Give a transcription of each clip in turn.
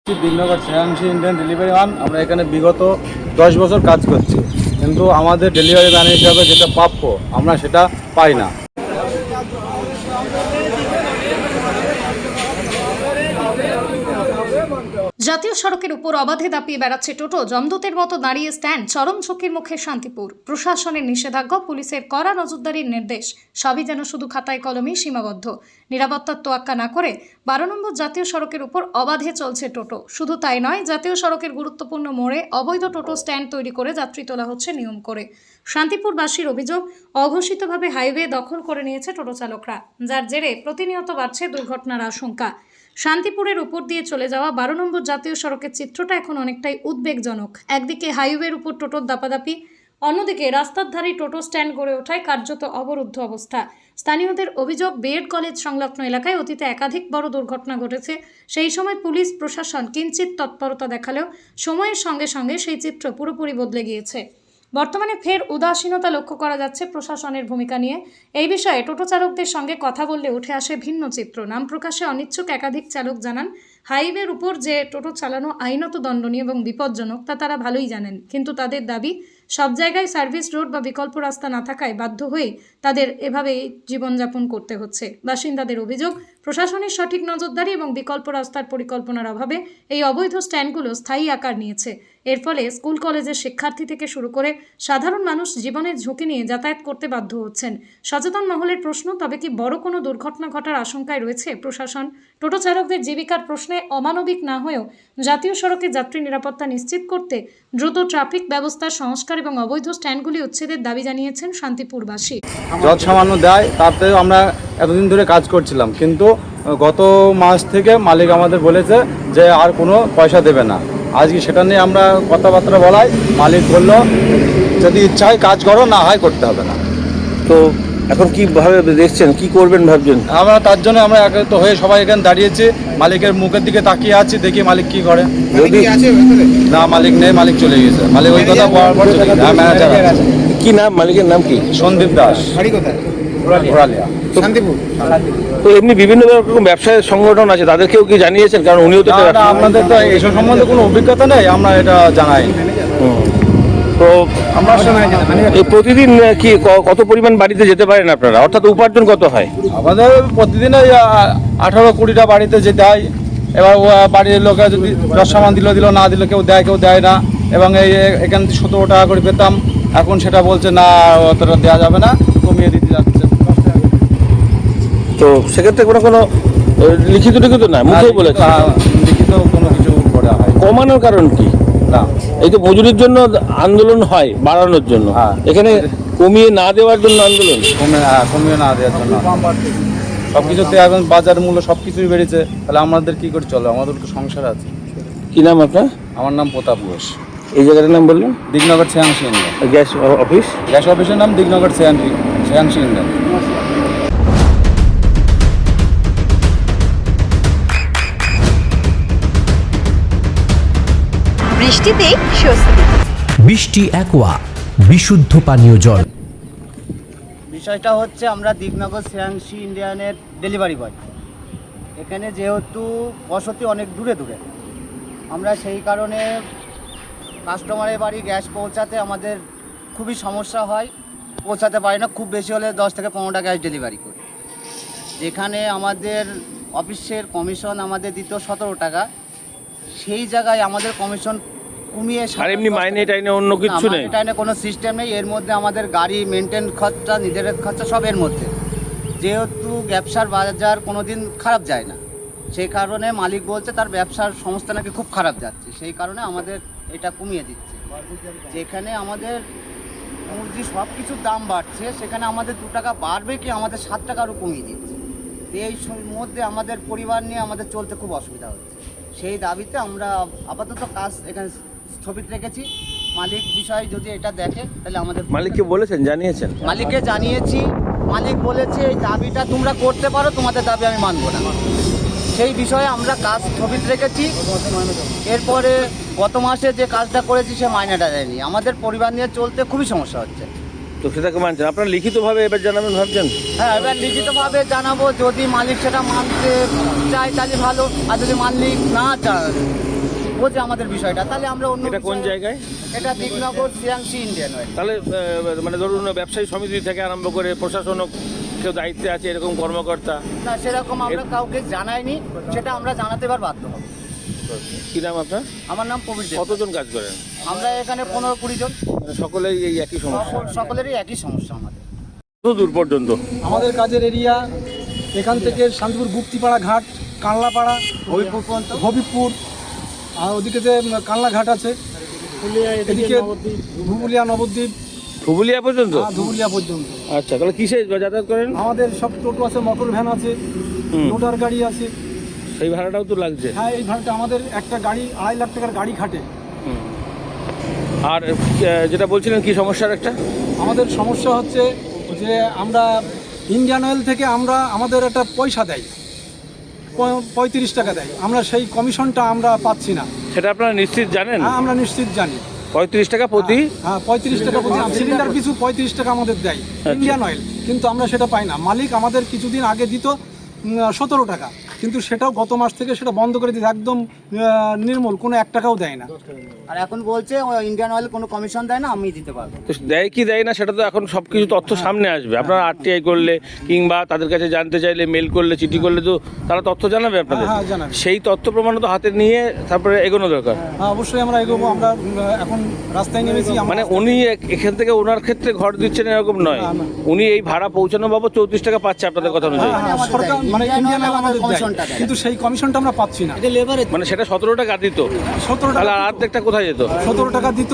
দিননগর Shreyanshi Indian delivery man. আমরা এখানে বিগত 10 বছর কাজ করছি, কিন্তু আমাদের ডেলিভারি ম্যান হিসাবে যেটা প্রাপ্য আমরা সেটা পাই না। জাতীয় সড়কের উপর অবাধে দাপিয়ে বেড়াচ্ছে টোটো, জমদূতের মতো দাঁড়িয়ে স্ট্যান্ড, চরম ঝুঁকির মুখে শান্তিপুর। প্রশাসনের নিষেধাজ্ঞা, পুলিশের কড়া নজরদারির নির্দেশ, সবই যেন শুধু খাতায় কলমেই সীমাবদ্ধ। নিরাপত্তার তোয়াক্কা না করে 12 নম্বর জাতীয় সড়কের উপর অবাধে চলছে টোটো। শুধু তাই নয়, জাতীয় সড়কের গুরুত্বপূর্ণ মোড়ে অবৈধ টোটো স্ট্যান্ড তৈরি করে যাত্রী তোলা হচ্ছে নিয়ম করে। শান্তিপুরবাসীর অভিযোগ, অঘোষিতভাবে হাইওয়ে দখল করে নিয়েছে টোটো চালকরা, যার জেরে প্রতিনিয়ত বাড়ছে দুর্ঘটনার আশঙ্কা। শান্তিপুরের উপর দিয়ে চলে যাওয়া 12 নম্বর জাতীয় সড়কের চিত্রটা এখন অনেকটাই উদ্বেগজনক। একদিকে হাইওয়ের উপর টোটোর দাপাদাপি, অন্যদিকে রাস্তার ধারে টোটো স্ট্যান্ড গড়ে ওঠায় কার্যত অবরুদ্ধ অবস্থা। স্থানীয়দের অভিযোগ, বিএড কলেজ সংলগ্ন এলাকায় অতীতে একাধিক বড় দুর্ঘটনা ঘটেছে। সেই সময় পুলিশ প্রশাসন কিঞ্চিত তৎপরতা দেখালেও সময়ের সঙ্গে সঙ্গে সেই চিত্র পুরোপুরি বদলে গিয়েছে। বর্তমানে ফের উদাসীনতা লক্ষ্য করা যাচ্ছে প্রশাসনের ভূমিকা নিয়ে। এই বিষয়ে টোটো চালকদের সঙ্গে কথা বললে উঠে আসে ভিন্ন চিত্র। নাম প্রকাশে অনিচ্ছুক একাধিক চালক জানান, হাইওয়ের উপর যে টোটো চালানো আইনত দণ্ডনীয় এবং বিপজ্জনক তা তারা ভালোই জানেন, কিন্তু তাদের দাবি সব জায়গায় সার্ভিস রোড বা বিকল্প রাস্তা না থাকায় বাধ্য হয়ে তাদের এভাবেই জীবনযাপন করতে হচ্ছে। বাসিন্দাদের অভিযোগ, প্রশাসনের সঠিক নজরদারি এবং বিকল্প রাস্তার পরিকল্পনার অভাবে এই অবৈধ স্ট্যান্ডগুলো স্থায়ী আকার নিয়েছে। এর ফলে স্কুল কলেজের শিক্ষার্থী থেকে শুরু করে সাধারণ মানুষ জীবনের ঝুঁকি নিয়ে যাতায়াত করতে বাধ্য হচ্ছেন। সচেতন মহলের প্রশ্ন, তবে কি বড় কোনো দুর্ঘটনা ঘটার আশঙ্কায় রয়েছে প্রশাসন? টোটো চালকদের জীবিকার প্রশ্নে অমানবিক না হয়েও জাতীয় সড়কে যাত্রী নিরাপত্তা নিশ্চিত করতে দ্রুত ট্রাফিক ব্যবস্থার সংস্কার এবং অবৈধ স্ট্যান্ডগুলি উচ্ছেদের দাবি জানিয়েছেন শান্তিপুরবাসী। যত সামান্য দেয় তাতে আমরা এতদিন ধরে কাজ করছিলাম, কিন্তু গত মাস থেকে মালিক আমাদের বলেছে যে আর কোনো পয়সা দেবে না। আজকে সেটা নিয়ে আমরা কথাবার্তা বলাই, মালিক বলল যদি ইচ্ছা হয় কাজ করো, না হয় করতে হবে না। তো এখন কিভাবে দেখছেন, কি করবেন ভাবছেন? আমরা তার জন্য আমরা একত্রিত হয়ে সবাই এখানে দাঁড়িয়েছি, মালিকের মুখের দিকে তাকিয়ে আছি, দেখি মালিক কি করে। যদি না, মালিক নেই, মালিক চলে গেছে। মালিক ওই কথা বলার পর চলে গেছে। ম্যানেজার আছে। কি নাম মালিকের, নাম কি? সন্দীপ দাস, বাড়ি কোথায়? ঘোরালিয়া, শান্তিপুর। তো এমনি বিভিন্ন রকম ব্যবসায়ী সংগঠন আছে, তাদেরকেও কি জানিয়েছেন? কারণ উনিও তো একটা ব্যবসা- আপনাদের তো এসব সম্বন্ধে কোনো অভিজ্ঞতা নেই, আমরা এটা জানাই। তো আমরা শোনাই এই প্রতিদিন কি কত পরিমাণ বাড়িতে যেতে পারেন আপনারা, অর্থাৎ উপার্জন কত হয়? আমাদের প্রতিদিন 18-20টা বাড়িতে যেতে হয়। এবার বাড়ির লোকে যদি 10 সামান দিল, না দিল, কেউ দেয় না। এবং এখান থেকে 17 টাকা করে পেতাম, এখন সেটা বলছে না, অতটা দেওয়া যাবে না, কমিয়ে দিতে যাচ্ছে। তো সেক্ষেত্রে কোনো লিখিত না, মুখেই বলেছে? লিখিত কোনো কিছু করা হয় কমানোর কারণ কি? না। এই তো মজুরির জন্য আন্দোলন হয়, বাড়ানোর জন্য, হ্যাঁ। এখানে কমিয়ে না দেওয়ার জন্য আন্দোলন। কমিয়ে না দেওয়ার জন্য সব কিছুতে এখন বাজার মূল্য সব কিছুই বেড়েছে, তাহলে আমাদের কি করে চলে? আমাদের তো সংসার আছে। কি নাম আপনার? আমার নাম প্রতাপ ঘোষ। এই জায়গাটার নাম বললেন? Dignagar Shreyanshi Indian. Gas office? Gas অফিসের নাম দিগনগর শ্রেয়াংশী ইন্ডিয়ান। বৃষ্টিতে স্বস্তি। বৃষ্টি অ্যাকোয়া, বিশুদ্ধ পানীয় জল। বিষয়টা হচ্ছে, আমরা দিগনগর শ্রেয়াংশী ইন্ডিয়ানের ডেলিভারি বয়। এখানে যেহেতু বসতি অনেক দূরে দূরে, আমরা সেই কারণে কাস্টমারের বাড়ি গ্যাস পৌঁছাতে আমাদের খুবই সমস্যা হয়, পৌঁছাতে পারি না। খুব বেশি হলে 10 থেকে 15টা গ্যাস ডেলিভারি করি। যেখানে আমাদের অফিসের কমিশন আমাদের দিত 17 টাকা, সেই জায়গায় আমাদের কমিশন কমিয়ে। আর এমনি মাইনে টাইনে অন্য কিছু নেই? টাইনে কোনো সিস্টেম নেই। এর মধ্যে আমাদের গাড়ি মেনটেন খরচা, নিজের খরচা সব এর মধ্যে। যেহেতু ব্যবসার বাজার কোনো দিন খারাপ যায় না, সেই কারণে মালিক বলছে তার ব্যবসার সংস্থা নাকি খুব খারাপ যাচ্ছে, সেই কারণে আমাদের এটা কমিয়ে দিচ্ছে। যেখানে আমাদের মুরগি সব কিছুর দাম বাড়ছে, সেখানে আমাদের 2 টাকা বাড়বে কি, আমাদের 7 টাকারও কমিয়ে দিচ্ছে। এই মধ্যে আমাদের পরিবার নিয়ে আমাদের চলতে খুব অসুবিধা হচ্ছে। সেই দাবিতে আমরা আপাতত কাজ এখানে স্থগিত রেখেছি। মালিক বিষয় যদি এটা দেখে, তাহলে আমাদের মালিককে বলেছেন, জানিয়েছেন? মালিককে জানিয়েছি। মালিক বলেছে এই দাবিটা তোমরা করতে পারো, তোমাদের দাবি আমি মানব না। সেই বিষয়ে আমরা কাজ স্থগিত রেখেছি। এরপরে গত মাসে যে কাজটা করেছি সে মাইনেটা দেয়নি। আমাদের পরিবার নিয়ে চলতে খুবই সমস্যা হচ্ছে। তো সেটাকে মানছেন? আপনারা লিখিতভাবে এবার জানাবেন ভাবছেন? হ্যাঁ, এবার লিখিতভাবে জানাবো। যদি মালিক সেটা মানতে চায় তাহলে ভালো, আর যদি মালিক না চায় বোঝে আমাদের বিষয়টা, তাহলে আমরা অন্য এটা কোন বিষয়ে- জায়গায়? এটা দিকনগর সিয়াংসি ইন্ডিয়ান অয়েল। তাহলে মানে ধরুন ব্যবসায়ী সমিতি থেকে আরম্ভ করে প্রশাসনও কেউ দায়িত্বে আছে এরকম কর্মকর্তা? না, সেরকম আমরা কাউকে জানাইনি, সেটা আমরা জানাতে এবার বাধ্য হব। কি নাম আপনার? আমার নাম প্রবীর দেব। কতজন কাজ করেন? আমরা এখানে 15-20 জন, মানে সকলেই এই একই সমস্যা? সকলেরই একই সমস্যা আমাদের। কত দূর পর্যন্ত? আমাদের কাজের এরিয়া এখান থেকে শান্তিপুর গুপ্তিপাড়া ঘাট, কানলাপাড়া, হবিবপুর, আর ওদিকে যে কানলা ঘাট আছে, এদিকে ধুবুলিয়া নবদ্বীপ, ধুবুলিয়া পর্যন্ত? ধুবুলিয়া পর্যন্ত। আচ্ছা, তাহলে কিসে যাতায়াত করেন? আমাদের সব টোটো আছে, মোটর ভ্যান আছে, হুম। লোডার গাড়ি আছে। সেই ভাড়াটাও তো লাগছে। হ্যাঁ, এই ভাড়াটা আমাদের একটা গাড়ি 2.5 লাখ টাকার গাড়ি খাটে। হুম। আর যেটা বলছিলেন কি সমস্যার একটা? আমাদের সমস্যা হচ্ছে যে আমরা ইন্ডিয়ান অয়েল থেকে আমাদের একটা পয়সা দেয়, 35 টাকা দেয়, আমরা সেই কমিশনটা আমরা পাচ্ছি না। সেটা আপনারা নিশ্চিত জানেন? হ্যাঁ, আমরা নিশ্চিত জানি। 35 টাকা প্রতি? হ্যাঁ, 35 টাকা প্রতি সিলিন্ডার পিছু 35 টাকা আমাদের দেয় ইন্ডিয়ান অয়েল, কিন্তু আমরা সেটা পাই না। মালিক আমাদের কিছুদিন আগে দিত 17 টাকা, কিন্তু সেটাও গত মাস থেকে সেটা বন্ধ করে দিয়েছে, একদম নির্মূল, কোনো 1 টাকাও দেয় না। আর এখন বলছে ইন্ডিয়ান অয়েল কোনো কমিশন দেয় না, আমি দিতে পারবো। তো দেয় কি দেয় না সেটা তো এখন সব কিছু তথ্য সামনে আসবে। আপনারা আরটিআই করলে কিংবা তাদের কাছে জানতে চাইলে, মেল করলে, চিঠি করলে তো তারা তথ্য জানাবে আপনাদের। হ্যাঁ, জানাবে। সেই তথ্য প্রমাণ তো হাতে নিয়ে তারপরে এগোনো দরকার। হ্যাঁ, অবশ্যই আমরা এগোবো। আমরা এখন রাস্তায় নেমেছি। মানে উনি এখান থেকে ওনার ক্ষেত্রে ঘর দিচ্ছেন এরকম নয়, না, না। উনি এই ভাড়া পৌঁছানো বাবদ 34 টাকা পাচ্ছে আপনাদের কথা অনুযায়ী। হ্যাঁ, সরকার মানে ইন্ডিয়ান অয়েল আমাদের কমিশনটা দেয়, দেয়। কিন্তু সেই কমিশনটা আমরা পাচ্ছি না। মানে সেটা 17 টাকা দিত, 17 তাহলে টাকা, আর অর্ধেকটা কোথায় যেত? 17 টাকা দিত।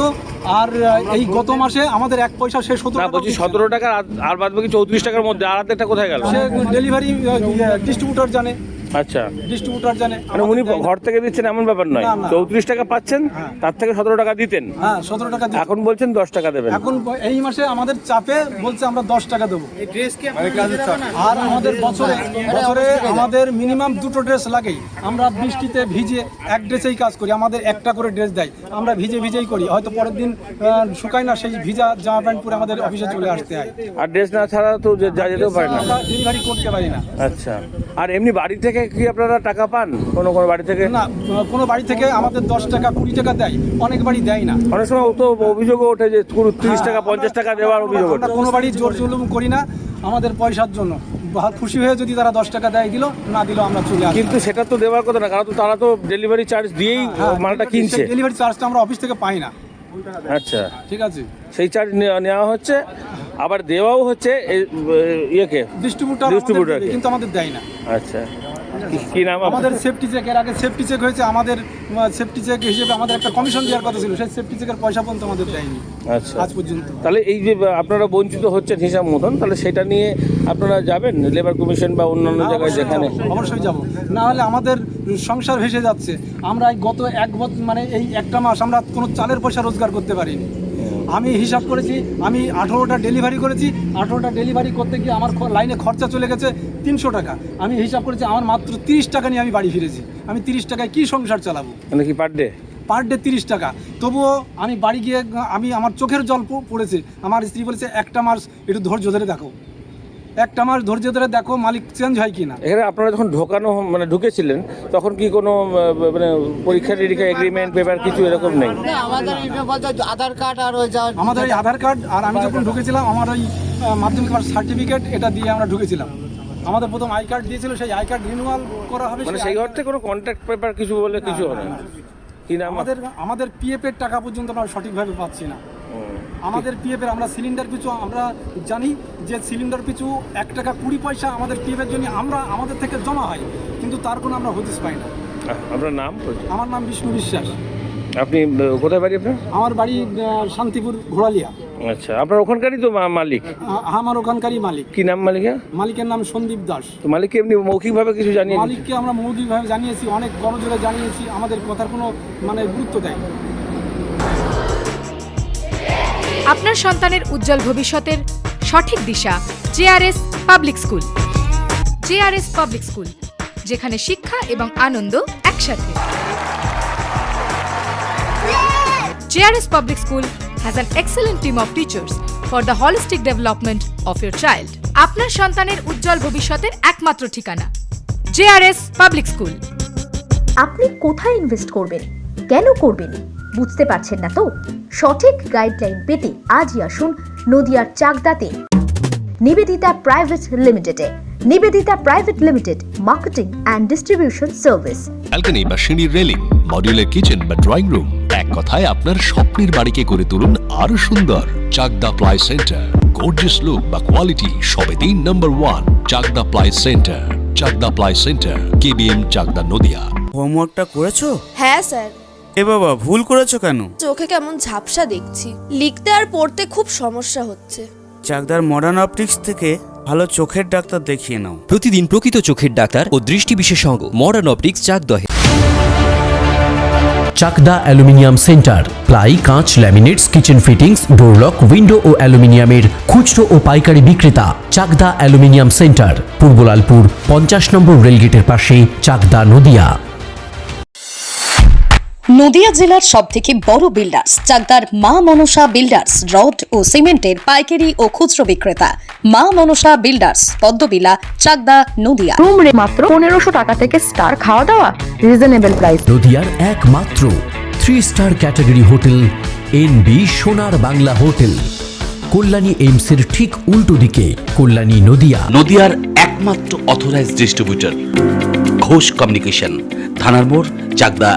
আর এই গত মাসে আমাদের 1 পয়সা সে 17 না টাকা বলছি 17 টাকা আর বাদ বাকি 34 টাকার মধ্যে আর অর্ধেকটা কোথায় গেল? সে ডেলিভারি ডিস্ট্রিবিউটর জানে, আচ্ছা, ডিস্ট্রিবিউটর জানে। মানে উনি ঘর থেকে দিচ্ছেন এমন ব্যাপার নয়। না, না। 34 টাকা পাচ্ছেন, তার থেকে 17 টাকা দিতেন, হ্যাঁ, 17 টাকা দিত। এখন বলছেন 10 টাকা দেবেন। এখন এই মাসে আমাদের চাপে বলছে আমরা 10 টাকা দেবো। আর আমাদের বছরে আমাদের মিনিমাম 2টো ড্রেস লাগেই। আমরা বৃষ্টিতে ভিজে এক ড্রেসেই কাজ করি, আমাদের একটা করে ড্রেস দেয়, আমরা ভিজেই করি, হয়তো পরের দিন শুকায় না, সেই ভিজা জামা প্যান্ট পরে আমাদের অফিসে চলে আসতে হয়। আর ড্রেস না ছাড়া তো যা যেতেও পারে না। আমরা ডেলিভারি করতে পারি না। আচ্ছা, আর এমনি বাড়ি থেকে কি আপনারা টাকা পান? কোনো বাড়ি থেকে? না, কোনো বাড়ি থেকে আমাদের 10 টাকা 20 টাকা দেয়, অনেক বাড়ি দেয় না। অনেক সময় তো অভিযোগও ওঠে যে 30 টাকা 50 টাকা দেওয়ার অভিযোগ ওঠে। আমরা কোনো বাড়ি জোর জুলুম করি না, আমাদের পয়সার জন্য খুশি হয়ে যদি তারা 10 টাকা দেয় দিল, না দিল আমরা চলে আসি। কিন্তু সেটা তো দেওয়ার কথা না, কারণ তো তারা তো ডেলিভারি চার্জ দিয়েই মালটা কিনছে। ডেলিভারি চার্জটা আমরা অফিস থেকে পাই না। আচ্ছা, ঠিক আছে, সেই চার্জ নেওয়া হচ্ছে, আবার দেওয়াও হচ্ছে ইয়েকে, ডিস্ট্রিবিউটর, কিন্তু আমাদের দেয় না। আচ্ছা, কি নাম আমাদের সেফটি চেক, এর আগে সেফটি চেক হয়েছে, আমাদের সেফটি চেক হিসেবে আমাদের একটা কমিশন দেওয়ার কথা ছিল, সেই সেফটি চেকের পয়সা পর্যন্ত আমাদের দেয়নি আচ্ছা আজ পর্যন্ত। তাহলে এই যে আপনারা বঞ্চিত হচ্ছেন হিসাব মতন, তাহলে সেটা নিয়ে আপনারা যাবেন লেবার কমিশন বা অন্যান্য জায়গায় যেখানে? অবশ্যই যাব, না হলে আমাদের সংসার ভেসে যাচ্ছে। আমরা এই গত 1 বছর মানে এই একটা মাস আমরা কোনো চালের পয়সা রোজগার করতে পারিনি। আমি হিসাব করেছি, আমি 18টা ডেলিভারি করেছি, 18টা ডেলিভারি করতে গিয়ে আমার লাইনে খরচা চলে গেছে 300 টাকা। আমি হিসাব করেছি আমার মাত্র 30 টাকা নিয়ে আমি বাড়ি ফিরেছি। আমি 30 টাকায় কি সংসার চালাবো? মানে কি পার ডে? পার ডে 30 টাকা। তবুও আমি বাড়ি গিয়ে আমার চোখের জল পড়েছে। আমার স্ত্রী বলেছে একটা মাস একটু ধৈর্য ধরে দেখো, একটা মাস ধৈর্য ধরে দেখো মালিক চেঞ্জ হয় কি না। এখানে আপনারা যখন ঢুকেছিলেন তখন কি কোনো মানে পরীক্ষা নিরীক্ষা এগ্রিমেন্ট পেপার কিছু এরকম নেই? আমাদের আধার কার্ড আর ওই যা আমাদের এই আধার কার্ড, আর আমি যখন ঢুকেছিলাম আমার ওই মাধ্যমিক সার্টিফিকেট এটা দিয়ে আমরা ঢুকেছিলাম। আমাদের প্রথম আই কার্ড দিয়েছিল, সেই আই কার্ড রিনিউয়াল করা হবে। মানে সেই অর্থে কোনো কন্ট্রাক্ট পেপার কিছু বলে কিছু হয় না? কি নাম? আমাদের পিএফ এর টাকা পর্যন্ত আমরা সঠিকভাবে পাচ্ছি না। আমাদের পিএফ এর আমরা সিলিন্ডার পিছু আমরা জানি যে সিলিন্ডার পিছু 1 টাকা 20 পয়সা আমাদের পিএফ এর জন্য আমাদের থেকে জমা হয়, কিন্তু তার কোনো আমরা হদিস পাই না। আপনার নাম? আমার নাম বিষ্ণু বিশ্বাস। আপনি কোথায় বাড়ি আপনার? আমার বাড়ি শান্তিপুর ঘোড়ালিয়া। আচ্ছা, আপনার ওখানকারই তো মালিক? আমার ওখানকারই মালিক। কি নাম মালিকের? মালিকের নাম সন্দীপ দাস। তো মালিককে এমনি মৌখিকভাবে কিছু জানিয়ে? মালিককে আমরা মৌখিকভাবে জানিয়েছি, অনেক গণজোরে জানিয়েছি, আমাদের কথার কোনো মানে গুরুত্ব দেয়। আপনার সন্তানের উজ্জ্বল ভবিষ্যতের সঠিক দিশা JRS public school. JRS public school, যেখানে শিক্ষা এবং আনন্দ একসাথে। JRS public school has an excellent team of teachers for the holistic development of your child. আপনার সন্তানের উজ্জ্বল ভবিষ্যতের একমাত্র ঠিকানা জেআরএস পাবলিক স্কুল। আপনি কোথায় ইনভেস্ট করবেন? কেন করবেন? বুঝতে পারছেন না তো? সঠিক গাইডলাইন পেতে আজই আসুন নদিয়ার চাকদাতে নিবেদিতা প্রাইভেট লিমিটেডে। Nivedita private limited, marketing and distribution service. Balcony বা সিঁড়ির রেলিং, মডিউলার কিচেন বা ড্রয়িং রুম, এক কথায় আপনার স্বপ্নের বাড়িকে করে তুলুন আরো সুন্দর। Chakdah ply centre, gorgeous look বা কোয়ালিটি সবে 3 number 1 Chakdah ply centre. Chakdah ply centre, KBM, Chakdah, Nadia. হোমওয়ার্কটা করেছো? হ্যাঁ স্যার। এ বাবা, ভুল করেছো কেন? চোখে কেমন ঝাপসা দেখছি, লিখতে আর পড়তে খুব সমস্যা হচ্ছে। চাকদার মডার্ন অপটিক্স থেকে ভালো চোখের ডাক্তার দেখিয়ে নাও। প্রতিদিন প্রকৃত চোখের ডাক্তার ও দৃষ্টি বিশেষজ্ঞ মডার্ন অপটিক্স চাকদহে। চাকদা অ্যালুমিনিয়াম সেন্টার, প্লাই, কাঁচ, laminates, kitchen fittings, door lock, window ও অ্যালুমিনিয়ামের খুচরো ও পাইকারি বিক্রেতা। চাকদা অ্যালুমিনিয়াম সেন্টার, পূর্ব লালপুর 50 নম্বর রেলগেটের পাশে, চাকদা, নদিয়া। নদিয়া জেলার সবথেকে বড় বিল্ডার্স চাকদার মা মনসা বিল্ডার্স, রড ও সিমেন্টের পাইকারি ও খুচরো বিক্রেতা। মা মনসা বিল্ডার্স, পদ্মবিলা, চাকদা, নদিয়া। রুম রে মাত্র 1500 টাকা থেকে স্টার, খাওয়া দাওয়া রিজনেবল প্রাইস। নদিয়ার একমাত্র 3 স্টার ক্যাটাগরি হোটেল এনবি সোনার বাংলা হোটেল, কল্যাণী এইমসের ঠিক উল্টো দিকে, কল্যাণী, নদিয়া। নদিয়ার একমাত্র অথরাইজড ডিস্ট্রিবিউটর ঘোষ কমিউনিকেশন, থানার মোড়, চাকদা।